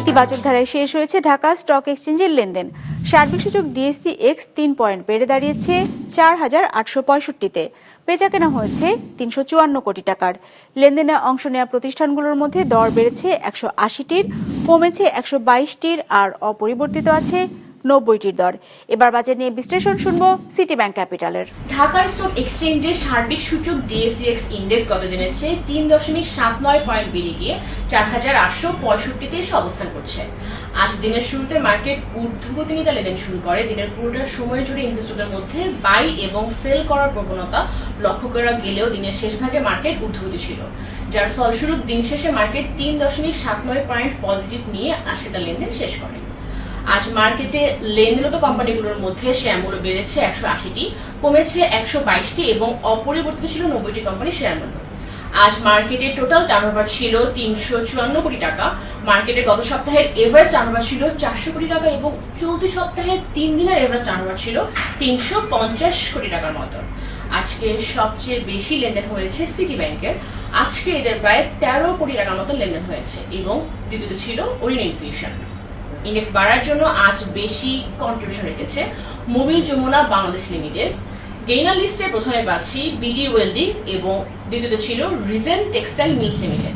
ইতিবাচক ধারায় শেষ হয়েছে ঢাকা স্টক এক্সচেঞ্জের লেনদেন। সার্বিক সূচক ডিএসসি এক্স ৩ পয়েন্ট বেড়ে দাঁড়িয়েছে ৪,৮৬৫-তে। বেচাকেনা হয়েছে ৩৫৪ কোটি টাকার। লেনদেনে অংশ নেওয়া প্রতিষ্ঠানগুলোর মধ্যে দর বেড়েছে ১৮০টির, কমেছে ১২২টির, আর অপরিবর্তিত আছে ৯০টির দর। এবার বাজার নিয়ে বিশ্লেষণ শুনবো সিটি ব্যাংক ক্যাপিটালের। ঢাকা স্টক এক্সচেঞ্জের সার্বিক সূচক ডিএসইএক্স ইন্ডেক্স গত দিনের চেয়ে ৩.৭৯ পয়েন্ট বেড়ে গিয়ে ৪,৮৬৫-তে এসে অবস্থান করছে। আজ দিনের শুরুতে মার্কেট ঊর্ধ্বগতি নিতে লেনদেন শুরু করে। দিনের পুরোটা সময় জুড়ে ইনভেস্টরদের মধ্যে বাই এবং সেল করার প্রবণতা লক্ষ্য করা গেলেও দিনের শেষ ভাগে মার্কেট ঊর্ধ্বগতি ছিল, যার ফলস্বরূপ দিন শেষে মার্কেট ৩.৭৯ পয়েন্ট পজিটিভ নিয়ে আজকে তার লেনদেন শেষ করে। আজ মার্কেটে লেনদেনরত কোম্পানিগুলোর মধ্যে শেয়ার মূল্য বেড়েছে ১৮০টি, কমেছে ১২২টি এবং অপরিবর্তিত ছিল ৯০টি কোম্পানির শেয়ার মূল্য। আজ মার্কেটে টোটাল টার্নওভার ছিল ৩৫৪ কোটি টাকা। মার্কেটের গত সপ্তাহের এভারেজ টার্নওভার ছিল ৪০০ কোটি টাকা এবং চলতি সপ্তাহের ৩ দিনের এভারেজ টার্নওভার ছিল ৩৫০ কোটি টাকার মতো। আজকে সবচেয়ে বেশি লেনদেন হয়েছে সিটি ব্যাংকের। আজকে এদের প্রায় ১৩ কোটি টাকার মতো লেনদেন হয়েছে এবং দ্বিতীয়ত ছিল ওরিয়েন্ট ইনফিউশন। ইন্ডেক্স বাড়ার জন্য আজ বেশি কন্ট্রিবিউশন রেখেছে Mobil Jamuna Bangladesh limited. Gainer লিস্টে প্রথমে পাচ্ছি বিডি ওয়েল্ডিং এবং দ্বিতীয়ত ছিল রিজেন টেক্সটাইল মিলস লিমিটেড।